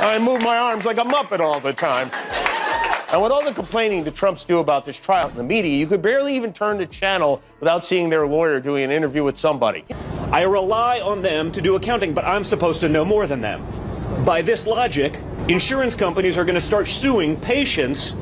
I move my arms like a Muppet all the time. And with all the complaining the Trumps do about this trial in the media, you could barely even turn the channel without seeing their lawyer doing an interview with somebody. I rely on them to do accounting, but I'm supposed to know more than them. By this logic, insurance companies are going to start suing patients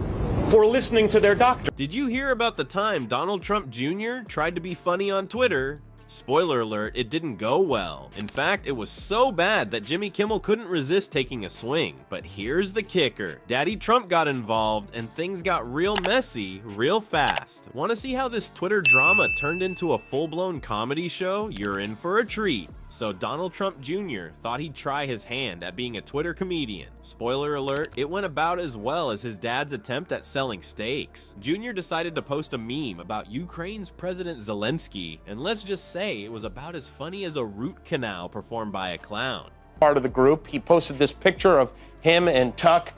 for listening to their doctor. Did you hear about the time Donald Trump Jr. tried to be funny on Twitter? Spoiler alert, it didn't go well. In fact, it was so bad that Jimmy Kimmel couldn't resist taking a swing. But here's the kicker. Daddy Trump got involved and things got real messy real fast. Want to see how this Twitter drama turned into a full-blown comedy show? You're in for a treat. So Donald Trump Jr. thought he'd try his hand at being a Twitter comedian. Spoiler alert, it went about as well as his dad's attempt at selling steaks. Jr. decided to post a meme about Ukraine's President Zelensky, and let's just say it was about as funny as a root canal performed by a clown. Part of the group, he posted this picture of him and Tuck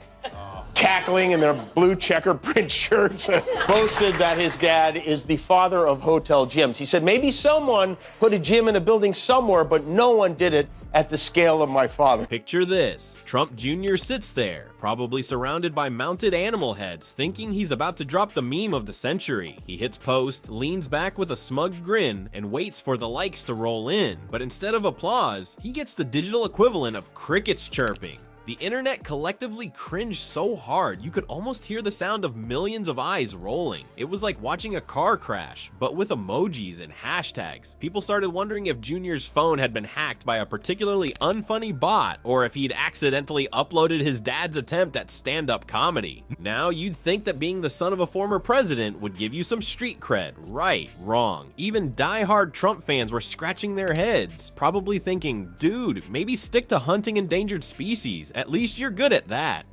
cackling in their blue checker print shirts, boasted that his dad is the father of hotel gyms. He said, maybe someone put a gym in a building somewhere, but no one did it at the scale of my father. Picture this. Trump Jr. sits there, probably surrounded by mounted animal heads, thinking he's about to drop the meme of the century. He hits post, leans back with a smug grin, and waits for the likes to roll in. But instead of applause, he gets the digital equivalent of crickets chirping. The internet collectively cringed so hard you could almost hear the sound of millions of eyes rolling. It was like watching a car crash, but with emojis and hashtags. People started wondering if Junior's phone had been hacked by a particularly unfunny bot, or if he'd accidentally uploaded his dad's attempt at stand-up comedy. Now, you'd think that being the son of a former president would give you some street cred. Right, wrong. Even die-hard Trump fans were scratching their heads, probably thinking, dude, maybe stick to hunting endangered species. At least you're good at that.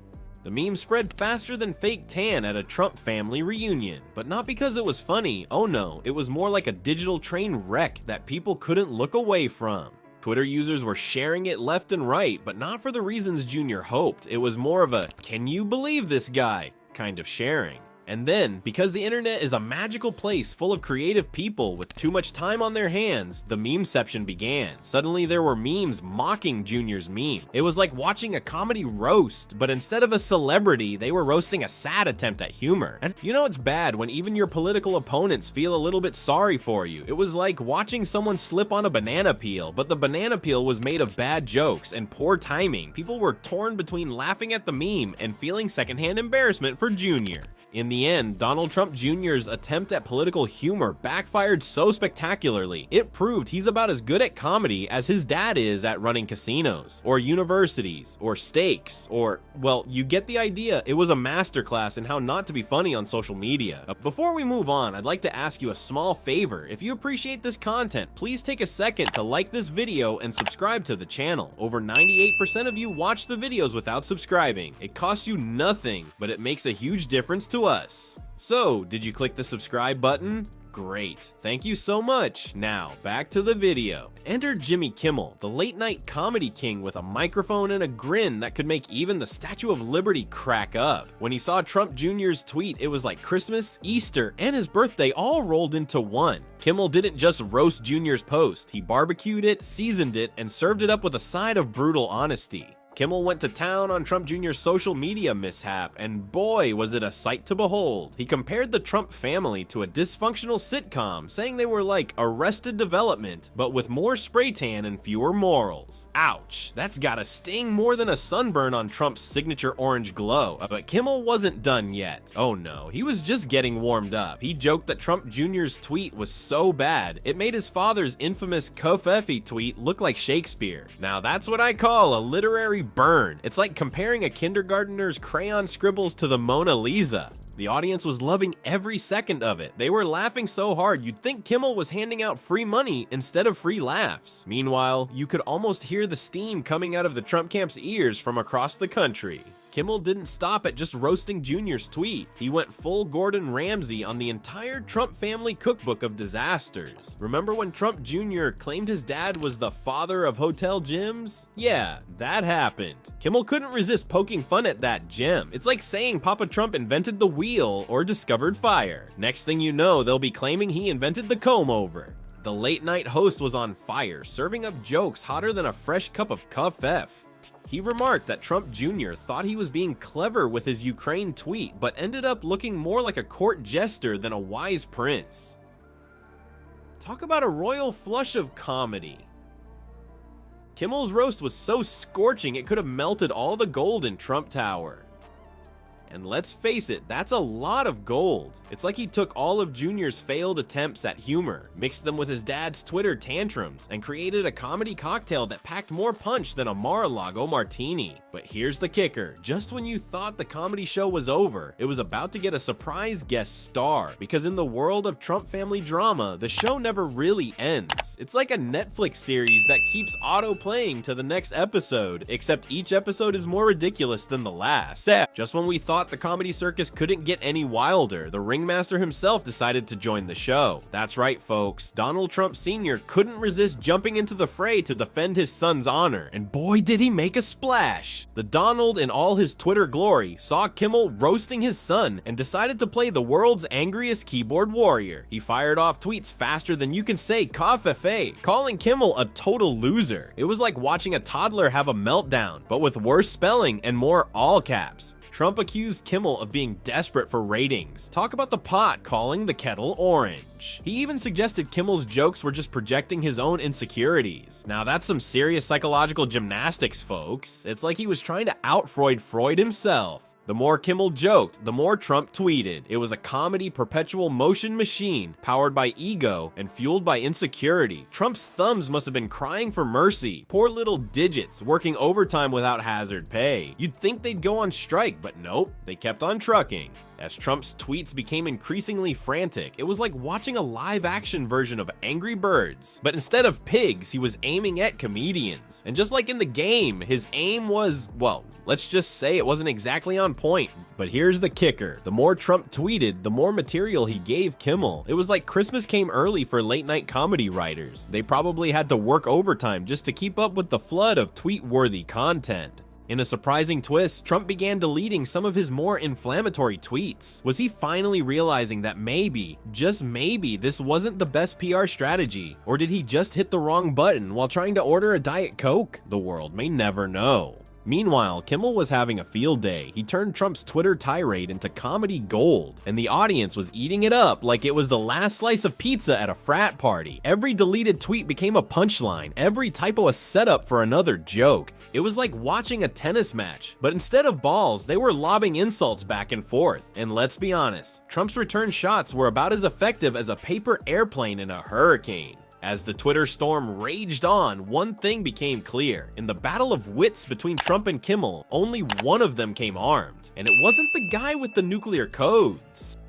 The meme spread faster than fake tan at a Trump family reunion, but not because it was funny. Oh no, it was more like a digital train wreck that people couldn't look away from. Twitter users were sharing it left and right, but not for the reasons Junior hoped. It was more of a, can you believe this guy kind of sharing. And then, because the internet is a magical place full of creative people with too much time on their hands, the memeception began. Suddenly there were memes mocking Junior's meme. It was like watching a comedy roast, but instead of a celebrity, they were roasting a sad attempt at humor. And you know it's bad when even your political opponents feel a little bit sorry for you. It was like watching someone slip on a banana peel, but the banana peel was made of bad jokes and poor timing. People were torn between laughing at the meme and feeling secondhand embarrassment for Junior. In the end, Donald Trump Jr.'s attempt at political humor backfired so spectacularly. It proved he's about as good at comedy as his dad is at running casinos, or universities, or steaks, or, well, you get the idea. It was a masterclass in how not to be funny on social media. Before we move on, I'd like to ask you a small favor. If you appreciate this content, please take a second to like this video and subscribe to the channel. Over 98% of you watch the videos without subscribing. It costs you nothing, but it makes a huge difference to us. So, did you click the subscribe button? Great. Thank you so much. Now, back to the video. Enter Jimmy Kimmel, the late night comedy king with a microphone and a grin that could make even the Statue of Liberty crack up. When he saw Trump Jr.'s tweet, it was like Christmas, Easter, and his birthday all rolled into one. Kimmel didn't just roast Jr.'s post, he barbecued it, seasoned it, and served it up with a side of brutal honesty. Kimmel went to town on Trump Jr.'s social media mishap, and boy, was it a sight to behold. He compared the Trump family to a dysfunctional sitcom, saying they were like Arrested Development, but with more spray tan and fewer morals. Ouch, that's gotta sting more than a sunburn on Trump's signature orange glow. But Kimmel wasn't done yet. Oh no, he was just getting warmed up. He joked that Trump Jr.'s tweet was so bad, it made his father's infamous Kofefi tweet look like Shakespeare. Now that's what I call a literary burn. It's like comparing a kindergartner's crayon scribbles to the Mona Lisa. The audience was loving every second of it. They were laughing so hard you'd think Kimmel was handing out free money instead of free laughs. Meanwhile, you could almost hear the steam coming out of the Trump camp's ears from across the country. Kimmel didn't stop at just roasting Junior's tweet. He went full Gordon Ramsay on the entire Trump family cookbook of disasters. Remember when Trump Jr. claimed his dad was the father of hotel gyms? Yeah, that happened. Kimmel couldn't resist poking fun at that gem. It's like saying Papa Trump invented the wheel or discovered fire. Next thing you know, they'll be claiming he invented the comb-over. The late night host was on fire, serving up jokes hotter than a fresh cup of Kofef. He remarked that Trump Jr. thought he was being clever with his Ukraine tweet, but ended up looking more like a court jester than a wise prince. Talk about a royal flush of comedy. Kimmel's roast was so scorching it could have melted all the gold in Trump Tower. And let's face it, that's a lot of gold. It's like he took all of Junior's failed attempts at humor, mixed them with his dad's Twitter tantrums, and created a comedy cocktail that packed more punch than a Mar-a-Lago martini. But here's the kicker, just when you thought the comedy show was over, it was about to get a surprise guest star, because in the world of Trump family drama, the show never really ends. It's like a Netflix series that keeps auto-playing to the next episode, except each episode is more ridiculous than the last. Just when we thought the comedy circus couldn't get any wilder, the ringmaster himself decided to join the show. That's right, folks. Donald Trump Sr. couldn't resist jumping into the fray to defend his son's honor, and boy did he make a splash. The Donald, in all his Twitter glory, saw Kimmel roasting his son and decided to play the world's angriest keyboard warrior. He fired off tweets faster than you can say "Kafefe," calling Kimmel a total loser. It was like watching a toddler have a meltdown, but with worse spelling and more all caps. Trump accused Kimmel of being desperate for ratings. Talk about the pot calling the kettle orange. He even suggested Kimmel's jokes were just projecting his own insecurities. Now that's some serious psychological gymnastics, folks. It's like he was trying to out-Freud Freud himself. The more Kimmel joked, the more Trump tweeted. It was a comedy perpetual motion machine, powered by ego and fueled by insecurity. Trump's thumbs must have been crying for mercy. Poor little digits, working overtime without hazard pay. You'd think they'd go on strike, but nope, they kept on trucking. As Trump's tweets became increasingly frantic, it was like watching a live-action version of Angry Birds. But instead of pigs, he was aiming at comedians. And just like in the game, his aim was, well, let's just say it wasn't exactly on point. But here's the kicker. The more Trump tweeted, the more material he gave Kimmel. It was like Christmas came early for late-night comedy writers. They probably had to work overtime just to keep up with the flood of tweet-worthy content. In a surprising twist, Trump began deleting some of his more inflammatory tweets. Was he finally realizing that maybe, just maybe, this wasn't the best PR strategy? Or did he just hit the wrong button while trying to order a Diet Coke? The world may never know. Meanwhile, Kimmel was having a field day. He turned Trump's Twitter tirade into comedy gold, and the audience was eating it up like it was the last slice of pizza at a frat party. Every deleted tweet became a punchline, every typo a setup for another joke. It was like watching a tennis match, but instead of balls, they were lobbing insults back and forth. And let's be honest, Trump's return shots were about as effective as a paper airplane in a hurricane. As the Twitter storm raged on, one thing became clear. In the battle of wits between Trump and Kimmel, only one of them came armed, and it wasn't the guy with the nuclear codes.